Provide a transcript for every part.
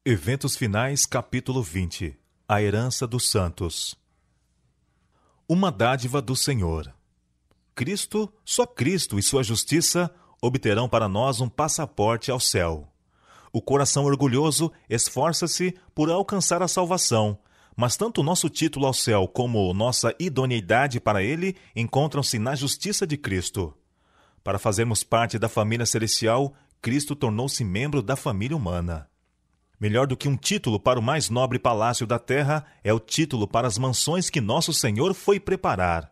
Eventos Finais, capítulo 20. A herança dos santos. Uma dádiva do Senhor. Cristo, só Cristo e sua justiça obterão para nós um passaporte ao céu. O coração orgulhoso esforça-se por alcançar a salvação, mas tanto nosso título ao céu como nossa idoneidade para ele encontram-se na justiça de Cristo. Para fazermos parte da família celestial, Cristo tornou-se membro da família humana. Melhor do que um título para o mais nobre palácio da terra é o título para as mansões que nosso Senhor foi preparar.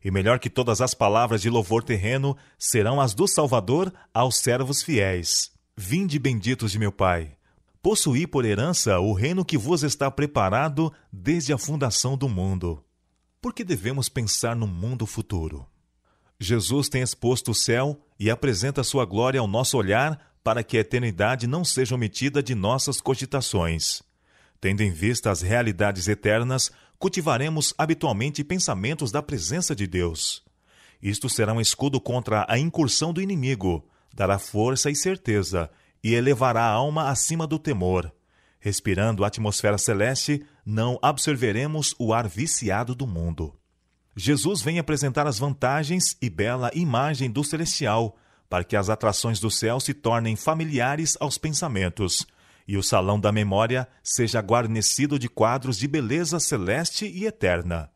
E melhor que todas as palavras de louvor terreno serão as do Salvador aos servos fiéis. Vinde benditos de meu Pai. Possuí por herança o reino que vos está preparado desde a fundação do mundo. Por que devemos pensar no mundo futuro? Jesus tem exposto o céu e apresenta sua glória ao nosso olhar para que a eternidade não seja omitida de nossas cogitações. Tendo em vista as realidades eternas, cultivaremos habitualmente pensamentos da presença de Deus. Isto será um escudo contra a incursão do inimigo, dará força e certeza, e elevará a alma acima do temor. Respirando a atmosfera celeste, não absorveremos o ar viciado do mundo. Jesus vem apresentar as vantagens e bela imagem do celestial, para que as atrações do céu se tornem familiares aos pensamentos, e o salão da memória seja guarnecido de quadros de beleza celeste e eterna.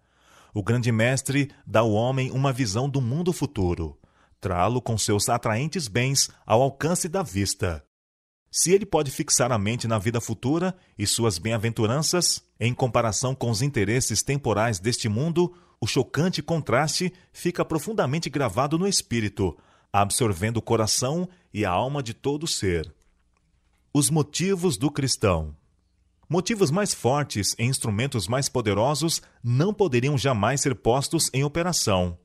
O grande mestre dá ao homem uma visão do mundo futuro, trá-lo com seus atraentes bens ao alcance da vista. Se ele pode fixar a mente na vida futura e suas bem-aventuranças, em comparação com os interesses temporais deste mundo, o chocante contraste fica profundamente gravado no espírito, absorvendo o coração e a alma de todo ser. Os motivos do cristão. Motivos mais fortes e instrumentos mais poderosos não poderiam jamais ser postos em operação.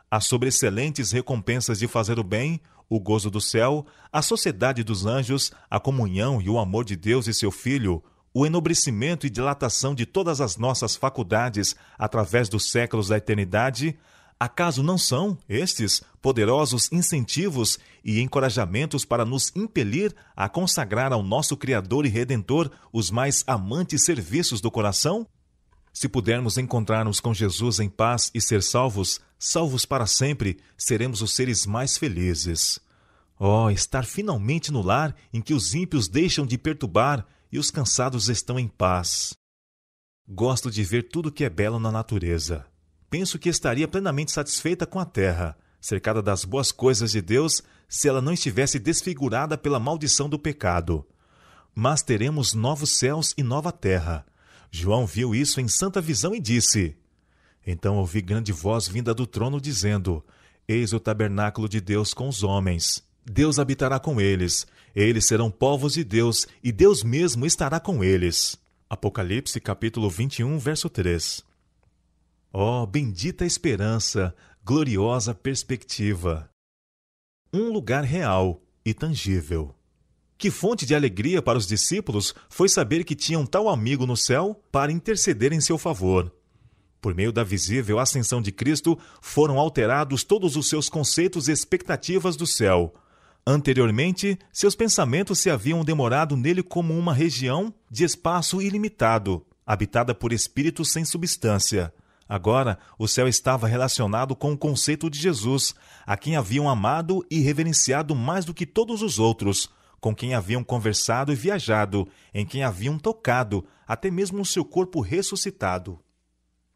As sobreexcelentes recompensas de fazer o bem, o gozo do céu, a sociedade dos anjos, a comunhão e o amor de Deus e seu Filho, o enobrecimento e dilatação de todas as nossas faculdades através dos séculos da eternidade, acaso não são estes poderosos incentivos e encorajamentos para nos impelir a consagrar ao nosso Criador e Redentor os mais amantes serviços do coração? Se pudermos encontrar-nos com Jesus em paz e ser salvos, salvos para sempre, seremos os seres mais felizes. Oh, estar finalmente no lar em que os ímpios deixam de perturbar e os cansados estão em paz. Gosto de ver tudo que é belo na natureza. Penso que estaria plenamente satisfeita com a terra, cercada das boas coisas de Deus, se ela não estivesse desfigurada pela maldição do pecado. Mas teremos novos céus e nova terra. João viu isso em santa visão e disse: Então ouvi grande voz vinda do trono dizendo: Eis o tabernáculo de Deus com os homens. Deus habitará com eles. Eles serão povos de Deus, e Deus mesmo estará com eles. Apocalipse, capítulo 21, verso 3. Oh, bendita esperança, gloriosa perspectiva! Um lugar real e tangível. Que fonte de alegria para os discípulos foi saber que tinham tal amigo no céu para interceder em seu favor. Por meio da visível ascensão de Cristo, foram alterados todos os seus conceitos e expectativas do céu. Anteriormente, seus pensamentos se haviam demorado nele como uma região de espaço ilimitado, habitada por espíritos sem substância. Agora, o céu estava relacionado com o conceito de Jesus, a quem haviam amado e reverenciado mais do que todos os outros, com quem haviam conversado e viajado, em quem haviam tocado, até mesmo o seu corpo ressuscitado.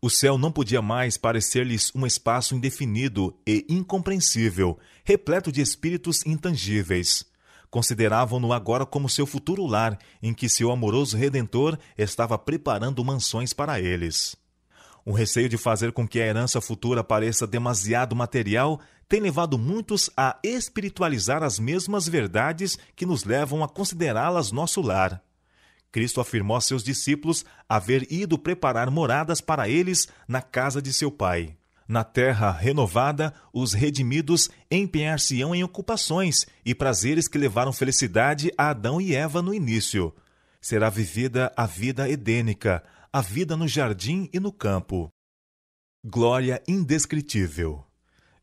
O céu não podia mais parecer-lhes um espaço indefinido e incompreensível, repleto de espíritos intangíveis. Consideravam-no agora como seu futuro lar, em que seu amoroso Redentor estava preparando mansões para eles. O receio de fazer com que a herança futura pareça demasiado material tem levado muitos a espiritualizar as mesmas verdades que nos levam a considerá-las nosso lar. Cristo afirmou a seus discípulos haver ido preparar moradas para eles na casa de seu Pai. Na terra renovada, os redimidos empenhar-se-ão em ocupações e prazeres que levaram felicidade a Adão e Eva no início. Será vivida a vida edênica, a vida no jardim e no campo. Glória indescritível.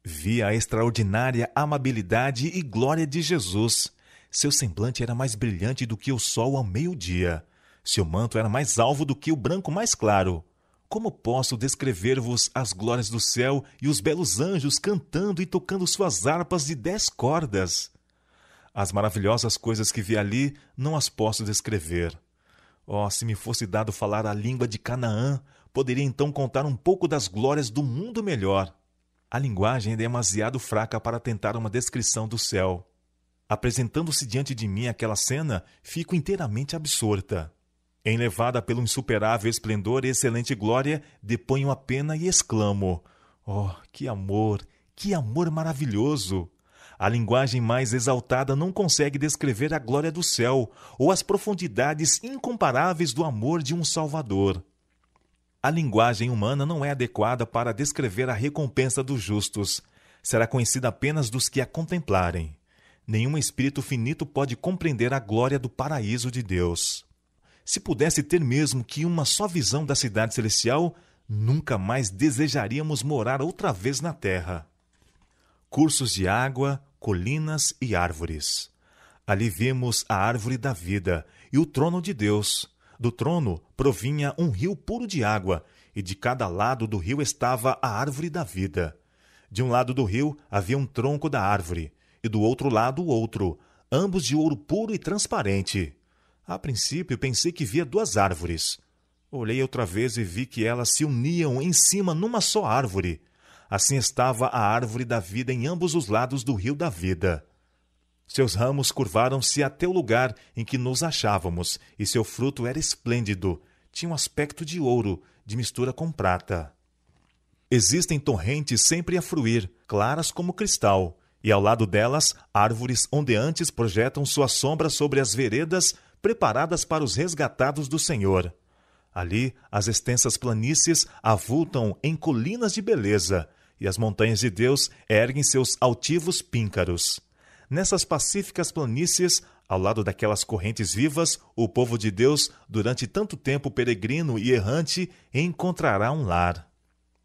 Vi a extraordinária amabilidade e glória de Jesus. Seu semblante era mais brilhante do que o sol ao meio-dia. Seu manto era mais alvo do que o branco mais claro. Como posso descrever-vos as glórias do céu e os belos anjos cantando e tocando suas harpas de 10 cordas? As maravilhosas coisas que vi ali não as posso descrever. Oh, se me fosse dado falar a língua de Canaã, poderia então contar um pouco das glórias do mundo melhor. A linguagem é demasiado fraca para tentar uma descrição do céu. Apresentando-se diante de mim aquela cena, fico inteiramente absorta. Enlevada pelo insuperável esplendor e excelente glória, deponho a pena e exclamo: oh, que amor maravilhoso! A linguagem mais exaltada não consegue descrever a glória do céu ou as profundidades incomparáveis do amor de um Salvador. A linguagem humana não é adequada para descrever a recompensa dos justos. Será conhecida apenas dos que a contemplarem. Nenhum espírito finito pode compreender a glória do paraíso de Deus. Se pudesse ter mesmo que uma só visão da cidade celestial, nunca mais desejaríamos morar outra vez na terra. Cursos de água, colinas e árvores. Ali vimos a árvore da vida e o trono de Deus. Do trono provinha um rio puro de água, e de cada lado do rio estava a árvore da vida. De um lado do rio havia um tronco da árvore, e do outro lado o outro, ambos de ouro puro e transparente. A princípio pensei que via 2 árvores. Olhei outra vez e vi que elas se uniam em cima numa só árvore. Assim estava a árvore da vida em ambos os lados do rio da vida. Seus ramos curvaram-se até o lugar em que nos achávamos, e seu fruto era esplêndido, tinha um aspecto de ouro, de mistura com prata. Existem torrentes sempre a fruir, claras como cristal, e ao lado delas, árvores ondeantes projetam sua sombra sobre as veredas preparadas para os resgatados do Senhor. Ali, as extensas planícies avultam em colinas de beleza, e as montanhas de Deus erguem seus altivos píncaros. Nessas pacíficas planícies, ao lado daquelas correntes vivas, o povo de Deus, durante tanto tempo peregrino e errante, encontrará um lar.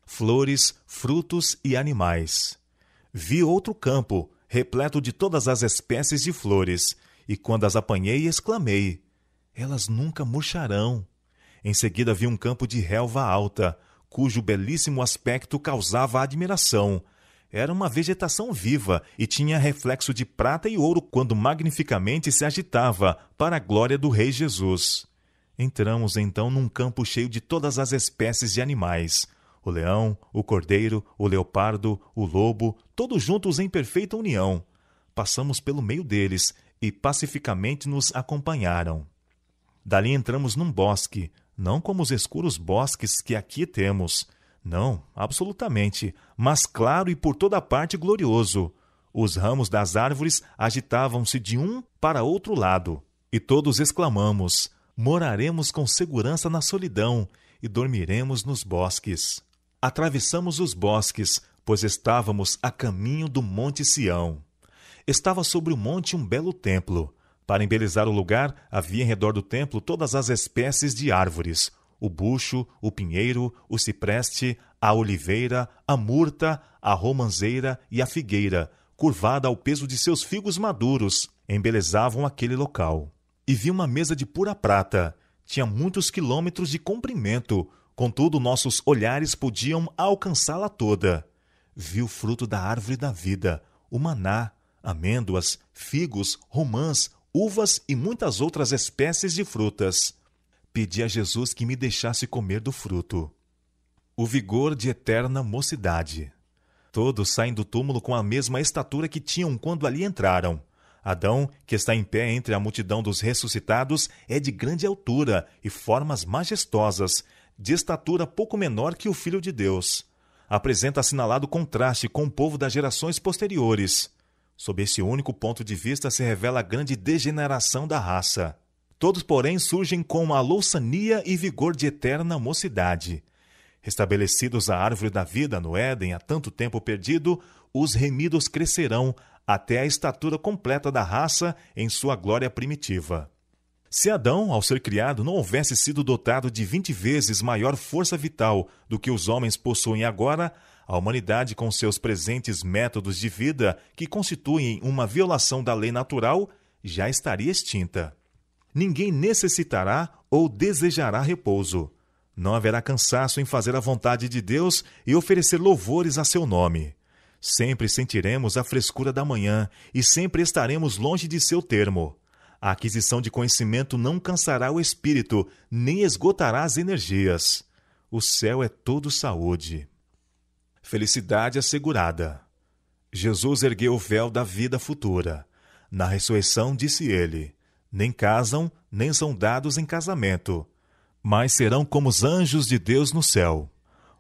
Flores, frutos e animais. Vi outro campo, repleto de todas as espécies de flores, e quando as apanhei, exclamei: elas nunca murcharão. Em seguida vi um campo de relva alta, cujo belíssimo aspecto causava admiração. Era uma vegetação viva e tinha reflexo de prata e ouro quando magnificamente se agitava para a glória do Rei Jesus. Entramos então num campo cheio de todas as espécies de animais: o leão, o cordeiro, o leopardo, o lobo, todos juntos em perfeita união. Passamos pelo meio deles e pacificamente nos acompanharam. Dali entramos num bosque, não como os escuros bosques que aqui temos. Não, absolutamente, mas claro e por toda parte glorioso. Os ramos das árvores agitavam-se de um para outro lado, e todos exclamamos: moraremos com segurança na solidão e dormiremos nos bosques. Atravessamos os bosques, pois estávamos a caminho do Monte Sião. Estava sobre o monte um belo templo. Para embelezar o lugar, havia em redor do templo todas as espécies de árvores: o bucho, o pinheiro, o cipreste, a oliveira, a murta, a romanceira e a figueira, curvada ao peso de seus figos maduros, embelezavam aquele local. E vi uma mesa de pura prata. Tinha muitos quilômetros de comprimento, contudo nossos olhares podiam alcançá-la toda. Vi o fruto da árvore da vida, o maná, amêndoas, figos, romãs, uvas e muitas outras espécies de frutas. Pedi a Jesus que me deixasse comer do fruto. O vigor de eterna mocidade. Todos saem do túmulo com a mesma estatura que tinham quando ali entraram. Adão, que está em pé entre a multidão dos ressuscitados, é de grande altura e formas majestosas, de estatura pouco menor que o Filho de Deus. Apresenta assinalado contraste com o povo das gerações posteriores. Sob esse único ponto de vista se revela a grande degeneração da raça. Todos, porém, surgem com a louçania e vigor de eterna mocidade. Restabelecidos a árvore da vida no Éden há tanto tempo perdido, os remidos crescerão até a estatura completa da raça em sua glória primitiva. Se Adão, ao ser criado, não houvesse sido dotado de 20 vezes maior força vital do que os homens possuem agora, a humanidade, com seus presentes métodos de vida, que constituem uma violação da lei natural, já estaria extinta. Ninguém necessitará ou desejará repouso. Não haverá cansaço em fazer a vontade de Deus e oferecer louvores a seu nome. Sempre sentiremos a frescura da manhã e sempre estaremos longe de seu termo. A aquisição de conhecimento não cansará o espírito, nem esgotará as energias. O céu é todo saúde. Felicidade assegurada. Jesus ergueu o véu da vida futura. Na ressurreição, disse ele: nem casam, nem são dados em casamento, mas serão como os anjos de Deus no céu.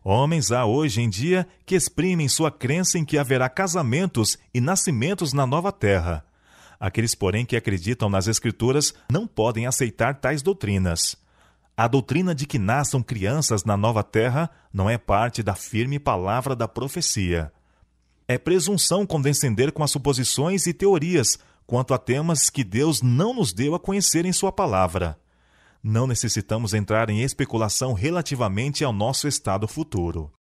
Homens há hoje em dia que exprimem sua crença em que haverá casamentos e nascimentos na nova terra. Aqueles, porém, que acreditam nas Escrituras não podem aceitar tais doutrinas. A doutrina de que nasçam crianças na nova terra não é parte da firme palavra da profecia. É presunção condescender com as suposições e teorias quanto a temas que Deus não nos deu a conhecer em sua palavra. Não necessitamos entrar em especulação relativamente ao nosso estado futuro.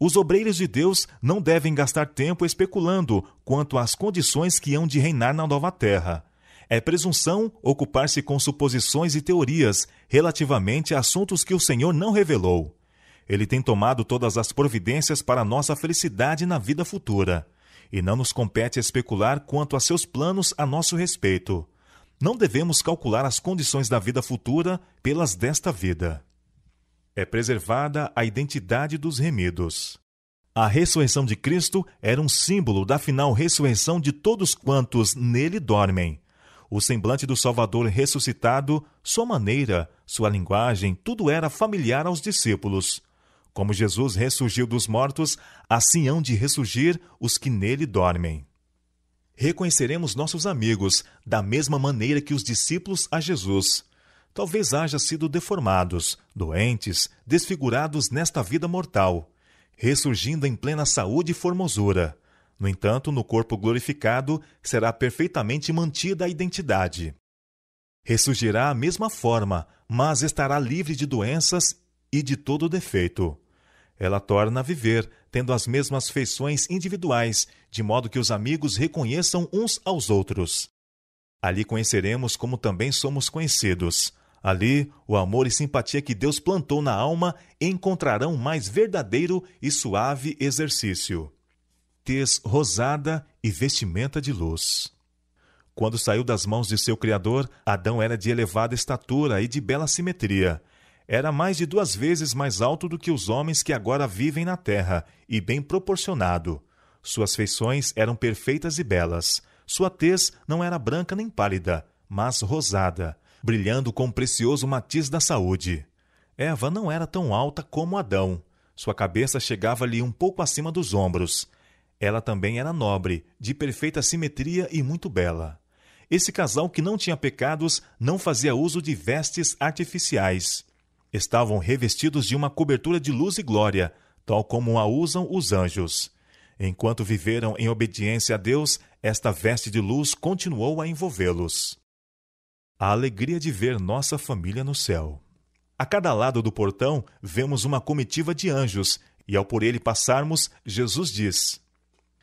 Os obreiros de Deus não devem gastar tempo especulando quanto às condições que hão de reinar na nova terra. É presunção ocupar-se com suposições e teorias relativamente a assuntos que o Senhor não revelou. Ele tem tomado todas as providências para nossa felicidade na vida futura, e não nos compete especular quanto a seus planos a nosso respeito. Não devemos calcular as condições da vida futura pelas desta vida. É preservada a identidade dos remidos. A ressurreição de Cristo era um símbolo da final ressurreição de todos quantos nele dormem. O semblante do Salvador ressuscitado, sua maneira, sua linguagem, tudo era familiar aos discípulos. Como Jesus ressurgiu dos mortos, assim hão de ressurgir os que nele dormem. Reconheceremos nossos amigos da mesma maneira que os discípulos a Jesus. Talvez haja sido deformados, doentes, desfigurados nesta vida mortal, ressurgindo em plena saúde e formosura. No entanto, no corpo glorificado será perfeitamente mantida a identidade. Ressurgirá à mesma forma, mas estará livre de doenças e de todo defeito. Ela torna a viver, tendo as mesmas feições individuais, de modo que os amigos reconheçam uns aos outros. Ali conheceremos como também somos conhecidos. Ali, o amor e simpatia que Deus plantou na alma encontrarão mais verdadeiro e suave exercício. Tez rosada e vestimenta de luz. Quando saiu das mãos de seu Criador, Adão era de elevada estatura e de bela simetria. Era mais de 2 vezes mais alto do que os homens que agora vivem na terra, e bem proporcionado. Suas feições eram perfeitas e belas. Sua tez não era branca nem pálida, mas rosada, brilhando com o precioso matiz da saúde. Eva não era tão alta como Adão. Sua cabeça chegava-lhe um pouco acima dos ombros. Ela também era nobre, de perfeita simetria e muito bela. Esse casal que não tinha pecados não fazia uso de vestes artificiais. Estavam revestidos de uma cobertura de luz e glória, tal como a usam os anjos. Enquanto viveram em obediência a Deus, esta veste de luz continuou a envolvê-los. A alegria de ver nossa família no céu. A cada lado do portão vemos uma comitiva de anjos, e ao por ele passarmos, Jesus diz: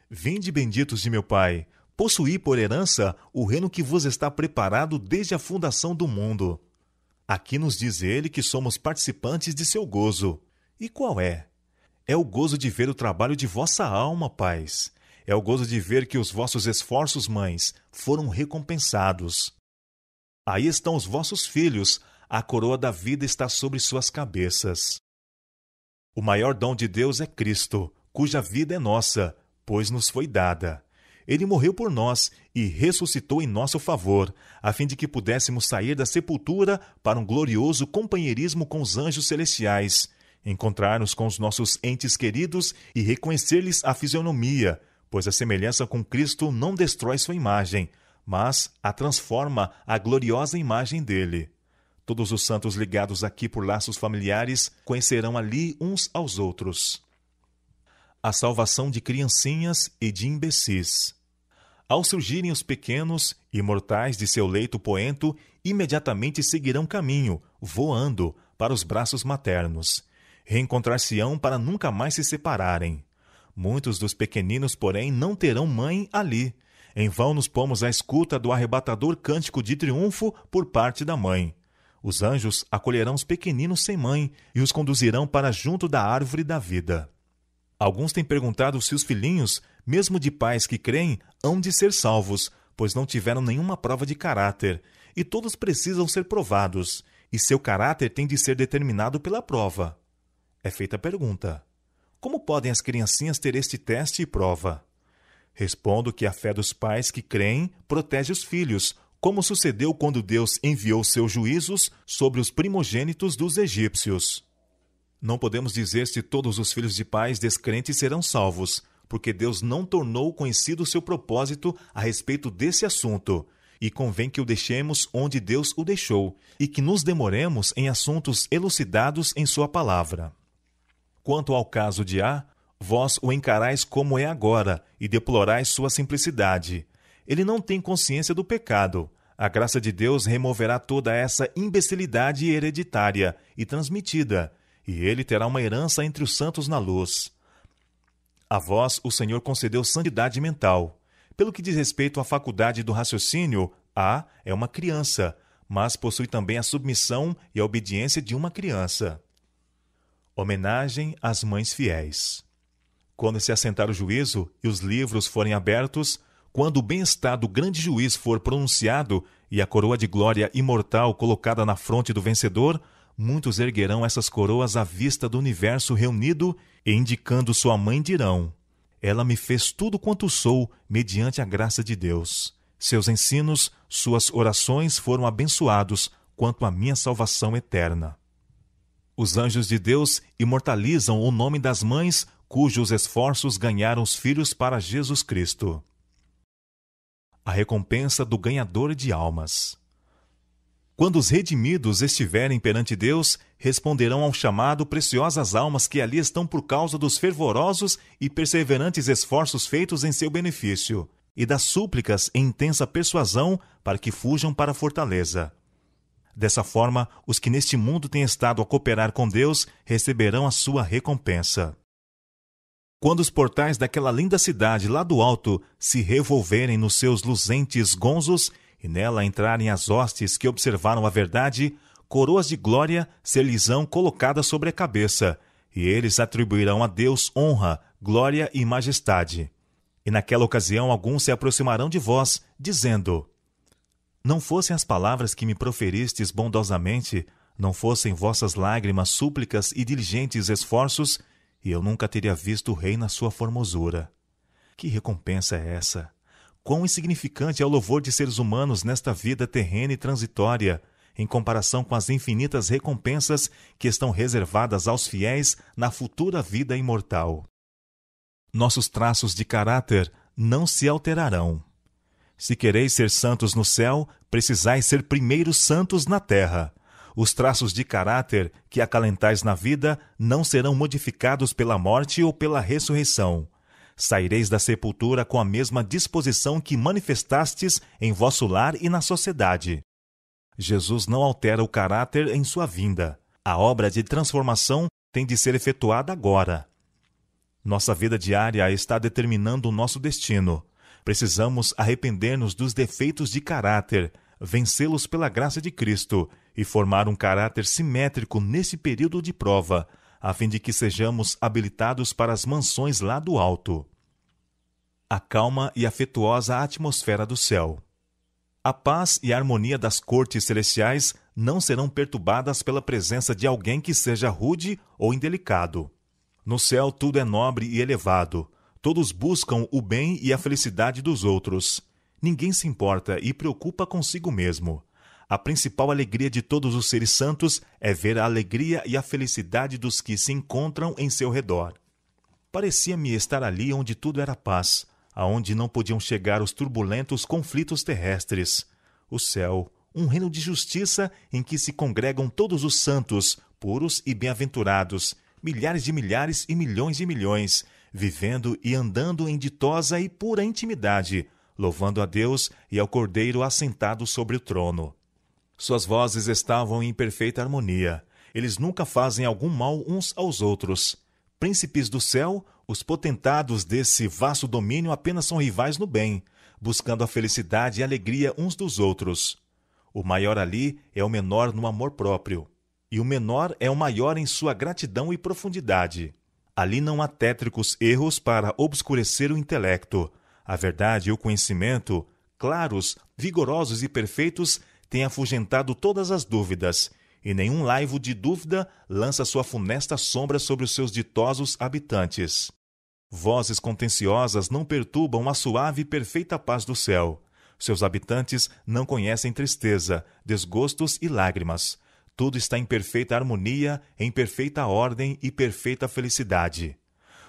Vinde, benditos de meu Pai, possuí por herança o reino que vos está preparado desde a fundação do mundo. Aqui nos diz ele que somos participantes de seu gozo. E qual é? É o gozo de ver o trabalho de vossa alma, pais. É o gozo de ver que os vossos esforços, mães, foram recompensados. Aí estão os vossos filhos, a coroa da vida está sobre suas cabeças. O maior dom de Deus é Cristo, cuja vida é nossa, pois nos foi dada. Ele morreu por nós e ressuscitou em nosso favor, a fim de que pudéssemos sair da sepultura para um glorioso companheirismo com os anjos celestiais, encontrar-nos com os nossos entes queridos e reconhecer-lhes a fisionomia, pois a semelhança com Cristo não destrói sua imagem, mas a transforma à gloriosa imagem dele. Todos os santos ligados aqui por laços familiares conhecerão ali uns aos outros. A salvação de criancinhas e de imbecis. Ao surgirem os pequenos, imortais de seu leito poento, imediatamente seguirão caminho, voando, para os braços maternos. Reencontrar-se-ão para nunca mais se separarem. Muitos dos pequeninos, porém, não terão mãe ali. Em vão nos pomos à escuta do arrebatador cântico de triunfo por parte da mãe. Os anjos acolherão os pequeninos sem mãe e os conduzirão para junto da árvore da vida. Alguns têm perguntado se os filhinhos, mesmo de pais que creem, hão de ser salvos, pois não tiveram nenhuma prova de caráter, e todos precisam ser provados, e seu caráter tem de ser determinado pela prova. É feita a pergunta: como podem as criancinhas ter este teste e prova? Respondo que a fé dos pais que creem protege os filhos, como sucedeu quando Deus enviou seus juízos sobre os primogênitos dos egípcios. Não podemos dizer se todos os filhos de pais descrentes serão salvos, porque Deus não tornou conhecido o seu propósito a respeito desse assunto, e convém que o deixemos onde Deus o deixou, e que nos demoremos em assuntos elucidados em sua palavra. Quanto ao caso de A, vós o encarais como é agora, e deplorais sua simplicidade. Ele não tem consciência do pecado. A graça de Deus removerá toda essa imbecilidade hereditária e transmitida, e ele terá uma herança entre os santos na luz. A vós o Senhor concedeu santidade mental. Pelo que diz respeito à faculdade do raciocínio, A é uma criança, mas possui também a submissão e a obediência de uma criança. Homenagem às mães fiéis. Quando se assentar o juízo e os livros forem abertos, quando o bem-estar do grande juiz for pronunciado e a coroa de glória imortal colocada na fronte do vencedor, muitos erguerão essas coroas à vista do universo reunido e, indicando sua mãe, dirão: ela me fez tudo quanto sou, mediante a graça de Deus. Seus ensinos, suas orações foram abençoados quanto à minha salvação eterna. Os anjos de Deus imortalizam o nome das mães cujos esforços ganharam os filhos para Jesus Cristo. A recompensa do ganhador de almas. Quando os redimidos estiverem perante Deus, responderão ao chamado preciosas almas que ali estão por causa dos fervorosos e perseverantes esforços feitos em seu benefício, e das súplicas em intensa persuasão para que fujam para a fortaleza. Dessa forma, os que neste mundo têm estado a cooperar com Deus receberão a sua recompensa. Quando os portais daquela linda cidade lá do alto se revolverem nos seus luzentes gonzos e nela entrarem as hostes que observaram a verdade, coroas de glória ser-lhes-ão colocadas sobre a cabeça, e eles atribuirão a Deus honra, glória e majestade. E naquela ocasião alguns se aproximarão de vós, dizendo: não fossem as palavras que me proferistes bondosamente, não fossem vossas lágrimas, súplicas e diligentes esforços, e eu nunca teria visto o rei na sua formosura. Que recompensa é essa? Quão insignificante é o louvor de seres humanos nesta vida terrena e transitória, em comparação com as infinitas recompensas que estão reservadas aos fiéis na futura vida imortal. Nossos traços de caráter não se alterarão. Se quereis ser santos no céu, precisais ser primeiro santos na terra. Os traços de caráter que acalentais na vida não serão modificados pela morte ou pela ressurreição. Saireis da sepultura com a mesma disposição que manifestastes em vosso lar e na sociedade. Jesus não altera o caráter em sua vinda. A obra de transformação tem de ser efetuada agora. Nossa vida diária está determinando o nosso destino. Precisamos arrepender-nos dos defeitos de caráter, vencê-los pela graça de Cristo e formar um caráter simétrico nesse período de prova, a fim de que sejamos habilitados para as mansões lá do alto. A calma e afetuosa atmosfera do céu. A paz e a harmonia das cortes celestiais não serão perturbadas pela presença de alguém que seja rude ou indelicado. No céu tudo é nobre e elevado. Todos buscam o bem e a felicidade dos outros. Ninguém se importa e preocupa consigo mesmo. A principal alegria de todos os seres santos é ver a alegria e a felicidade dos que se encontram em seu redor. Parecia-me estar ali onde tudo era paz, aonde não podiam chegar os turbulentos conflitos terrestres. O céu, um reino de justiça em que se congregam todos os santos, puros e bem-aventurados, milhares de milhares e milhões de milhões, vivendo e andando em ditosa e pura intimidade, louvando a Deus e ao Cordeiro assentado sobre o trono. Suas vozes estavam em perfeita harmonia. Eles nunca fazem algum mal uns aos outros. Príncipes do céu, os potentados desse vasto domínio apenas são rivais no bem, buscando a felicidade e a alegria uns dos outros. O maior ali é o menor no amor próprio, e o menor é o maior em sua gratidão e profundidade. Ali não há tétricos erros para obscurecer o intelecto. A verdade e o conhecimento, claros, vigorosos e perfeitos, têm afugentado todas as dúvidas, e nenhum laivo de dúvida lança sua funesta sombra sobre os seus ditosos habitantes. Vozes contenciosas não perturbam a suave e perfeita paz do céu. Seus habitantes não conhecem tristeza, desgostos e lágrimas. Tudo está em perfeita harmonia, em perfeita ordem e perfeita felicidade.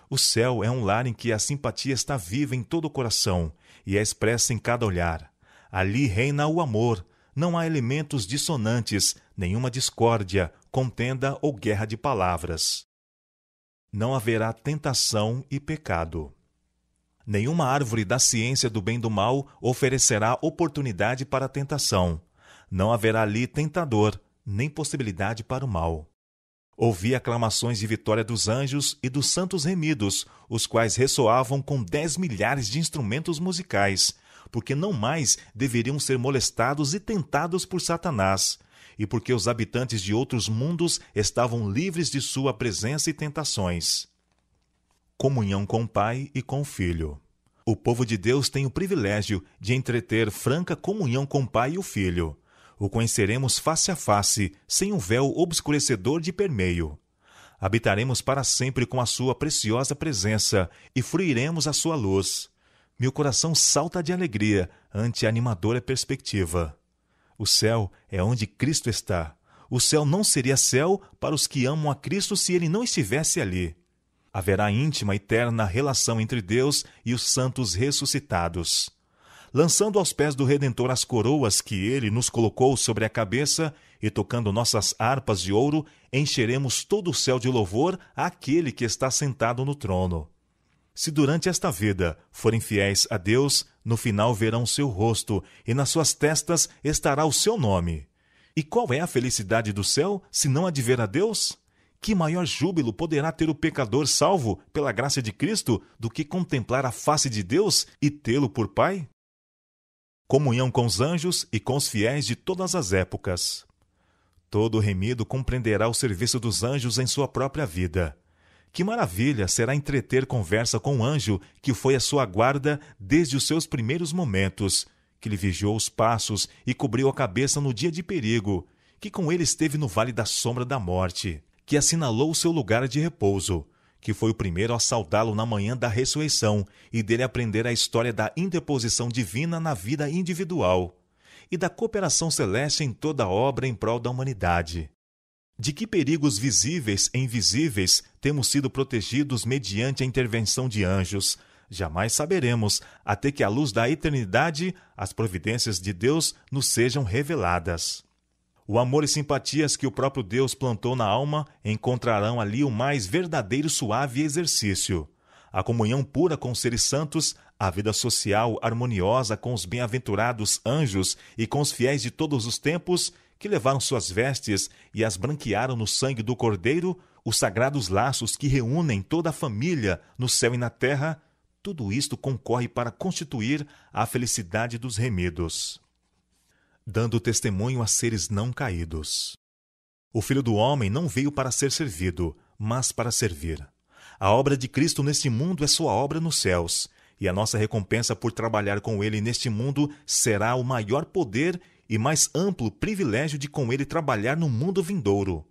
O céu é um lar em que a simpatia está viva em todo o coração e é expressa em cada olhar. Ali reina o amor. Não há elementos dissonantes, nenhuma discórdia, contenda ou guerra de palavras. Não haverá tentação e pecado. Nenhuma árvore da ciência do bem e do mal oferecerá oportunidade para a tentação. Não haverá ali tentador, nem possibilidade para o mal. Ouvi aclamações de vitória dos anjos e dos santos remidos, os quais ressoavam com 10 milhares de instrumentos musicais, porque não mais deveriam ser molestados e tentados por Satanás, e porque os habitantes de outros mundos estavam livres de sua presença e tentações. Comunhão com o Pai e com o Filho. O povo de Deus tem o privilégio de entreter franca comunhão com o Pai e o Filho. O conheceremos face a face, sem um véu obscurecedor de permeio. Habitaremos para sempre com a sua preciosa presença e fruiremos a sua luz. Meu coração salta de alegria ante a animadora perspectiva. O céu é onde Cristo está. O céu não seria céu para os que amam a Cristo se ele não estivesse ali. Haverá íntima e eterna relação entre Deus e os santos ressuscitados. Lançando aos pés do Redentor as coroas que ele nos colocou sobre a cabeça e tocando nossas harpas de ouro, encheremos todo o céu de louvor àquele que está sentado no trono. Se durante esta vida forem fiéis a Deus, no final verão seu rosto, e nas suas testas estará o seu nome. E qual é a felicidade do céu, se não a de ver a Deus? Que maior júbilo poderá ter o pecador salvo pela graça de Cristo do que contemplar a face de Deus e tê-lo por Pai? Comunhão com os anjos e com os fiéis de todas as épocas. Todo remido compreenderá o serviço dos anjos em sua própria vida. Que maravilha será entreter conversa com um anjo que foi a sua guarda desde os seus primeiros momentos, que lhe vigiou os passos e cobriu a cabeça no dia de perigo, que com ele esteve no vale da sombra da morte, que assinalou o seu lugar de repouso, que foi o primeiro a saudá-lo na manhã da ressurreição e dele aprender a história da interposição divina na vida individual e da cooperação celeste em toda a obra em prol da humanidade. De que perigos visíveis e invisíveis temos sido protegidos mediante a intervenção de anjos, jamais saberemos, até que à luz da eternidade as providências de Deus nos sejam reveladas. O amor e simpatias que o próprio Deus plantou na alma encontrarão ali o mais verdadeiro suave exercício. A comunhão pura com os seres santos, a vida social harmoniosa com os bem-aventurados anjos e com os fiéis de todos os tempos, que levaram suas vestes e as branquearam no sangue do Cordeiro, os sagrados laços que reúnem toda a família no céu e na terra, tudo isto concorre para constituir a felicidade dos remidos. Dando testemunho a seres não caídos. O Filho do Homem não veio para ser servido, mas para servir. A obra de Cristo neste mundo é sua obra nos céus, e a nossa recompensa por trabalhar com ele neste mundo será o maior poder e mais amplo privilégio de com ele trabalhar no mundo vindouro.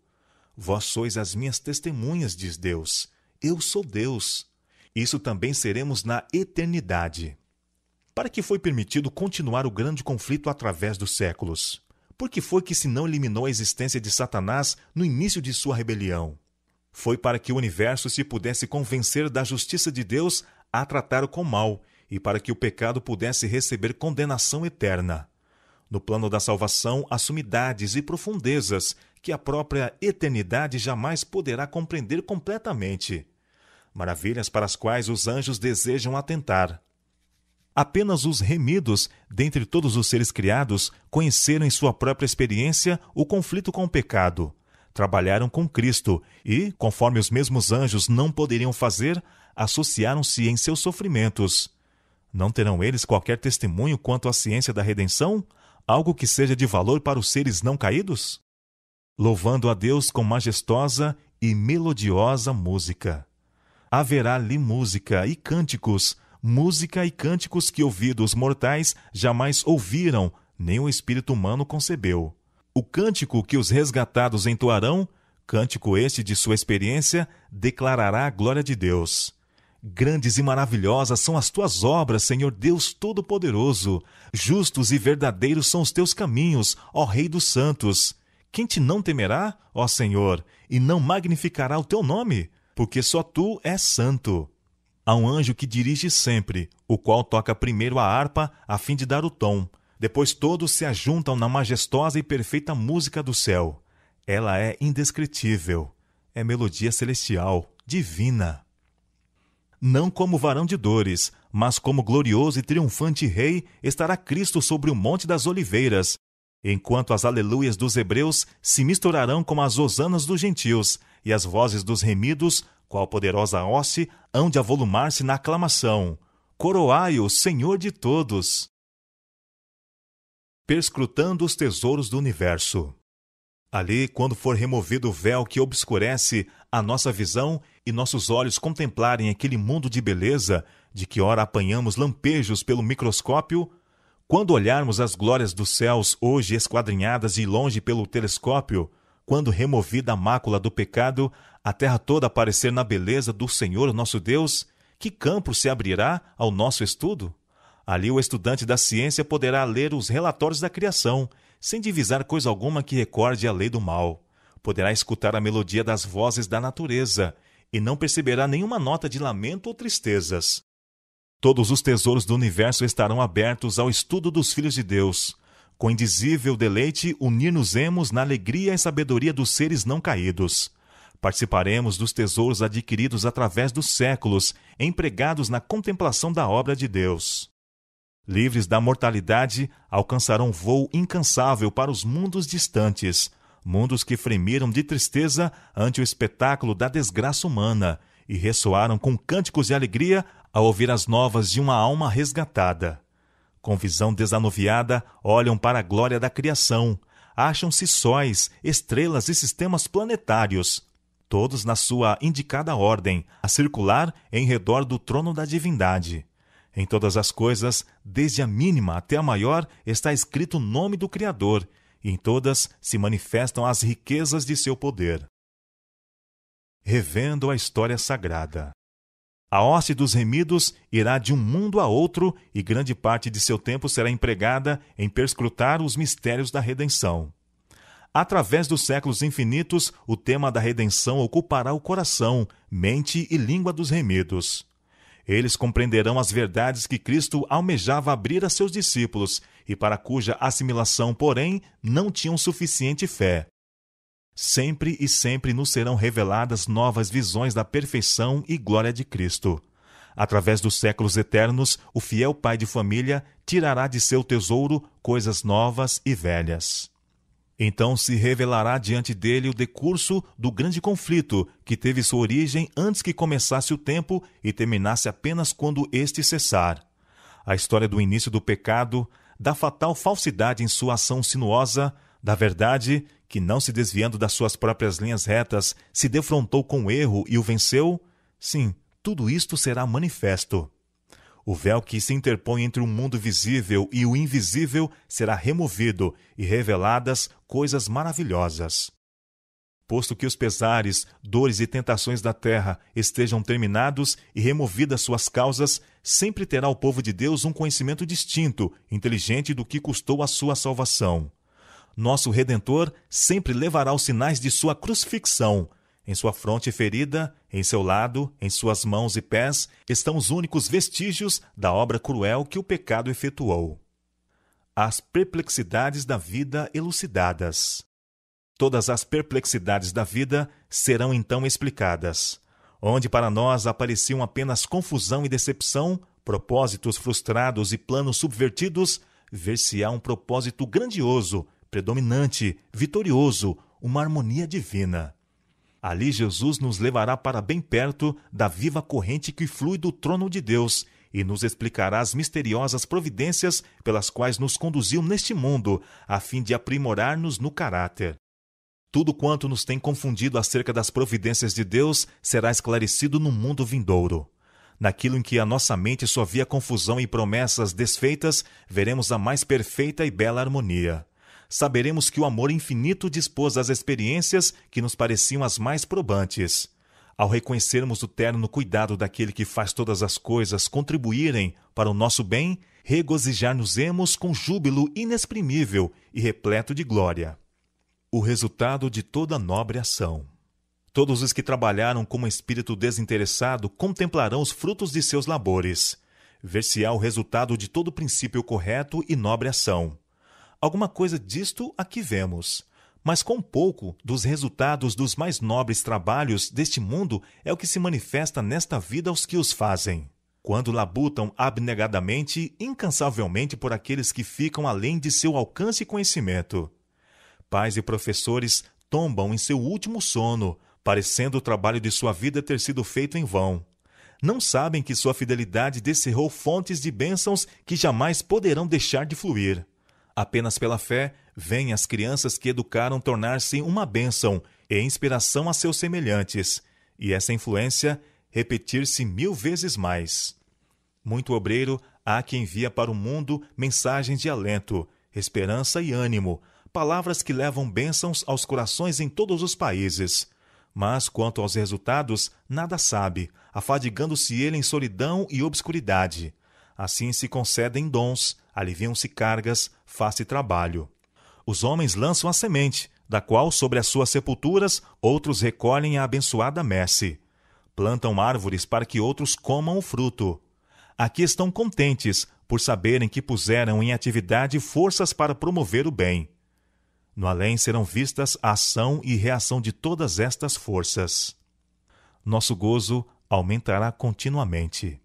Vós sois as minhas testemunhas, diz Deus. Eu sou Deus. Isso também seremos na eternidade. Para que foi permitido continuar o grande conflito através dos séculos? Por que foi que se não eliminou a existência de Satanás no início de sua rebelião? Foi para que o universo se pudesse convencer da justiça de Deus a tratar com mal e para que o pecado pudesse receber condenação eterna. No plano da salvação, há sumidades e profundezas que a própria eternidade jamais poderá compreender completamente. Maravilhas para as quais os anjos desejam atentar. Apenas os remidos, dentre todos os seres criados, conheceram em sua própria experiência o conflito com o pecado. Trabalharam com Cristo e, conforme os mesmos anjos não poderiam fazer, associaram-se em seus sofrimentos. Não terão eles qualquer testemunho quanto à ciência da redenção? algo que seja de valor para os seres não caídos? Louvando a Deus com majestosa e melodiosa música. Haverá ali música e cânticos que ouvidos mortais jamais ouviram, nem o espírito humano concebeu. O cântico que os resgatados entoarão, cântico este de sua experiência, declarará a glória de Deus. Grandes e maravilhosas são as tuas obras, Senhor Deus Todo-Poderoso. Justos e verdadeiros são os teus caminhos, ó Rei dos Santos. Quem te não temerá, ó Senhor, e não magnificará o teu nome? Porque só tu és santo. Há um anjo que dirige sempre, o qual toca primeiro a harpa a fim de dar o tom. Depois todos se ajuntam na majestosa e perfeita música do céu. Ela é indescritível, é melodia celestial, divina. Não como varão de dores, mas como glorioso e triunfante rei, estará Cristo sobre o Monte das Oliveiras, enquanto as aleluias dos hebreus se misturarão com as hosanas dos gentios, e as vozes dos remidos, qual poderosa hoste, hão de avolumar-se na aclamação. Coroai-o, Senhor de todos! Perscrutando os tesouros do universo. Ali, quando for removido o véu que obscurece a nossa visão e nossos olhos contemplarem aquele mundo de beleza, de que ora apanhamos lampejos pelo microscópio, quando olharmos as glórias dos céus hoje esquadrinhadas de longe pelo telescópio, quando removida a mácula do pecado, a terra toda aparecer na beleza do Senhor nosso Deus, que campo se abrirá ao nosso estudo? Ali o estudante da ciência poderá ler os relatórios da criação, sem divisar coisa alguma que recorde a lei do mal. Poderá escutar a melodia das vozes da natureza, e não perceberá nenhuma nota de lamento ou tristezas. Todos os tesouros do universo estarão abertos ao estudo dos filhos de Deus. Com indizível deleite, unir-nos-emos na alegria e sabedoria dos seres não caídos. Participaremos dos tesouros adquiridos através dos séculos, empregados na contemplação da obra de Deus. Livres da mortalidade, alcançarão voo incansável para os mundos distantes, mundos que fremiram de tristeza ante o espetáculo da desgraça humana e ressoaram com cânticos de alegria ao ouvir as novas de uma alma resgatada. Com visão desanuviada, olham para a glória da criação, acham-se sóis, estrelas e sistemas planetários, todos na sua indicada ordem, a circular em redor do trono da divindade. Em todas as coisas, desde a mínima até a maior, está escrito o nome do Criador, e em todas se manifestam as riquezas de seu poder. Revendo a história sagrada. A hoste dos remidos irá de um mundo a outro, e grande parte de seu tempo será empregada em perscrutar os mistérios da redenção. Através dos séculos infinitos, o tema da redenção ocupará o coração, mente e língua dos remidos. Eles compreenderão as verdades que Cristo almejava abrir a seus discípulos e para cuja assimilação, porém, não tinham suficiente fé. Sempre e sempre nos serão reveladas novas visões da perfeição e glória de Cristo. Através dos séculos eternos, o fiel pai de família tirará de seu tesouro coisas novas e velhas. Então se revelará diante dele o decurso do grande conflito que teve sua origem antes que começasse o tempo e terminasse apenas quando este cessar. A história do início do pecado, da fatal falsidade em sua ação sinuosa, da verdade que, não se desviando das suas próprias linhas retas, se defrontou com o erro e o venceu, sim, tudo isto será manifesto. O véu que se interpõe entre o mundo visível e o invisível será removido e reveladas coisas maravilhosas. Posto que os pesares, dores e tentações da terra estejam terminados e removidas suas causas, sempre terá o povo de Deus um conhecimento distinto, inteligente do que custou a sua salvação. Nosso Redentor sempre levará os sinais de sua crucifixão. Em sua fronte ferida, em seu lado, em suas mãos e pés, estão os únicos vestígios da obra cruel que o pecado efetuou. As perplexidades da vida elucidadas. Todas as perplexidades da vida serão então explicadas. Onde para nós apareciam apenas confusão e decepção, propósitos frustrados e planos subvertidos, ver-se-á um propósito grandioso, predominante, vitorioso, uma harmonia divina. Ali Jesus nos levará para bem perto da viva corrente que flui do trono de Deus e nos explicará as misteriosas providências pelas quais nos conduziu neste mundo, a fim de aprimorar-nos no caráter. Tudo quanto nos tem confundido acerca das providências de Deus será esclarecido no mundo vindouro. Naquilo em que a nossa mente só via confusão e promessas desfeitas, veremos a mais perfeita e bela harmonia. Saberemos que o amor infinito dispôs as experiências que nos pareciam as mais probantes. Ao reconhecermos o terno cuidado daquele que faz todas as coisas contribuírem para o nosso bem, regozijar-nos-emos com júbilo inexprimível e repleto de glória. O resultado de toda nobre ação. Todos os que trabalharam com um espírito desinteressado contemplarão os frutos de seus labores. Ver-se-á o resultado de todo princípio correto e nobre ação. Alguma coisa disto aqui vemos, mas com pouco dos resultados dos mais nobres trabalhos deste mundo é o que se manifesta nesta vida aos que os fazem, quando labutam abnegadamente, incansavelmente por aqueles que ficam além de seu alcance e conhecimento. Pais e professores tombam em seu último sono, parecendo o trabalho de sua vida ter sido feito em vão. Não sabem que sua fidelidade descerrou fontes de bênçãos que jamais poderão deixar de fluir. Apenas pela fé, veem as crianças que educaram tornar-se uma bênção e inspiração a seus semelhantes, e essa influência repetir-se 1000 vezes mais. Muito obreiro há que envia para o mundo mensagens de alento, esperança e ânimo, palavras que levam bênçãos aos corações em todos os países. Mas, quanto aos resultados, nada sabe, afadigando-se ele em solidão e obscuridade. Assim se concedem dons, aliviam-se cargas, faz-se trabalho. Os homens lançam a semente, da qual, sobre as suas sepulturas, outros recolhem a abençoada messe. Plantam árvores para que outros comam o fruto. Aqui estão contentes, por saberem que puseram em atividade forças para promover o bem. No além serão vistas a ação e reação de todas estas forças. Nosso gozo aumentará continuamente.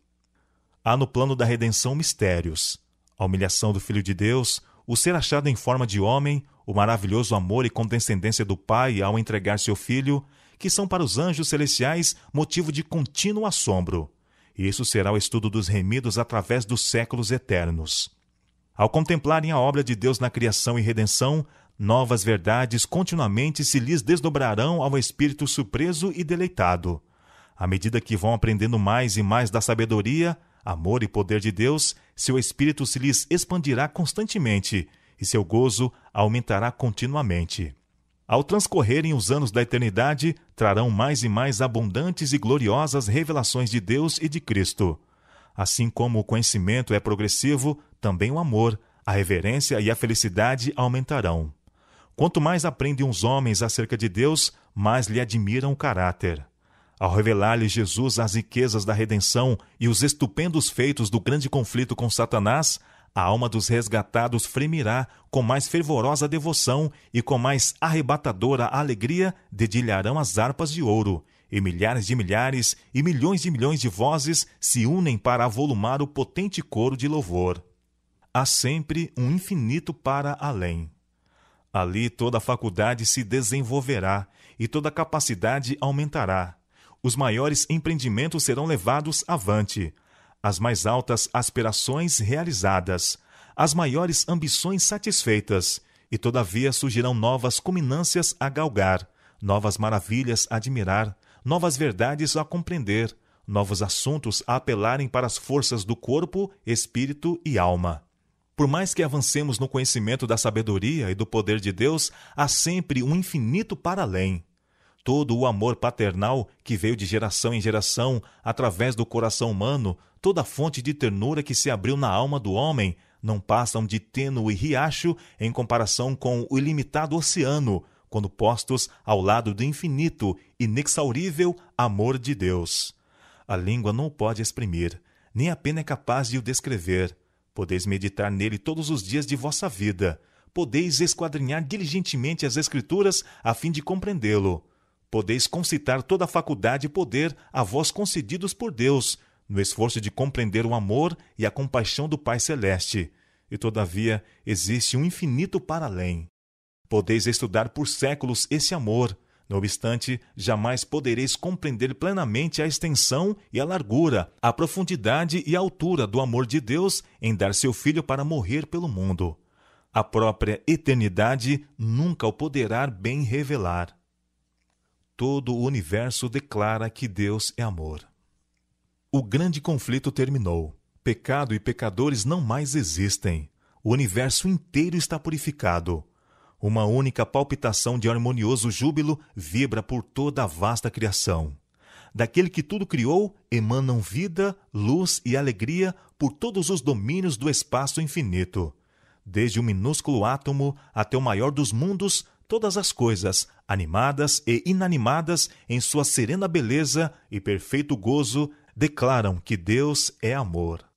Há no plano da redenção mistérios: a humilhação do Filho de Deus, o ser achado em forma de homem, o maravilhoso amor e condescendência do Pai ao entregar seu Filho, que são para os anjos celestiais motivo de contínuo assombro. Isso será o estudo dos remidos através dos séculos eternos. Ao contemplarem a obra de Deus na criação e redenção, novas verdades continuamente se lhes desdobrarão ao espírito surpreso e deleitado. À medida que vão aprendendo mais e mais da sabedoria, amor e poder de Deus, seu espírito se lhes expandirá constantemente e seu gozo aumentará continuamente. Ao transcorrerem os anos da eternidade, trarão mais e mais abundantes e gloriosas revelações de Deus e de Cristo. Assim como o conhecimento é progressivo, também o amor, a reverência e a felicidade aumentarão. Quanto mais aprendem os homens acerca de Deus, mais lhe admiram o caráter. Ao revelar-lhe Jesus as riquezas da redenção e os estupendos feitos do grande conflito com Satanás, a alma dos resgatados fremirá com mais fervorosa devoção e com mais arrebatadora alegria dedilharão as harpas de ouro, e milhares de milhares e milhões de vozes se unem para avolumar o potente coro de louvor. Há sempre um infinito para além. Ali toda a faculdade se desenvolverá e toda a capacidade aumentará. Os maiores empreendimentos serão levados avante, as mais altas aspirações realizadas, as maiores ambições satisfeitas, e todavia surgirão novas culminâncias a galgar, novas maravilhas a admirar, novas verdades a compreender, novos assuntos a apelarem para as forças do corpo, espírito e alma. Por mais que avancemos no conhecimento da sabedoria e do poder de Deus, há sempre um infinito para além. Todo o amor paternal que veio de geração em geração, através do coração humano, toda a fonte de ternura que se abriu na alma do homem, não passam de tênue riacho em comparação com o ilimitado oceano, quando postos ao lado do infinito, inexaurível amor de Deus. A língua não o pode exprimir, nem a pena é capaz de o descrever. Podeis meditar nele todos os dias de vossa vida. Podeis esquadrinhar diligentemente as Escrituras a fim de compreendê-lo. Podeis concitar toda a faculdade e poder a vós concedidos por Deus, no esforço de compreender o amor e a compaixão do Pai Celeste. E, todavia, existe um infinito para além. Podeis estudar por séculos esse amor, No obstante, jamais podereis compreender plenamente a extensão e a largura, a profundidade e a altura do amor de Deus em dar seu Filho para morrer pelo mundo. A própria eternidade nunca o poderá bem revelar. Todo o universo declara que Deus é amor. O grande conflito terminou. Pecado e pecadores não mais existem. O universo inteiro está purificado. Uma única palpitação de harmonioso júbilo vibra por toda a vasta criação. Daquele que tudo criou, emanam vida, luz e alegria por todos os domínios do espaço infinito. Desde o minúsculo átomo até o maior dos mundos, todas as coisas, animadas e inanimadas, em sua serena beleza e perfeito gozo, declaram que Deus é amor.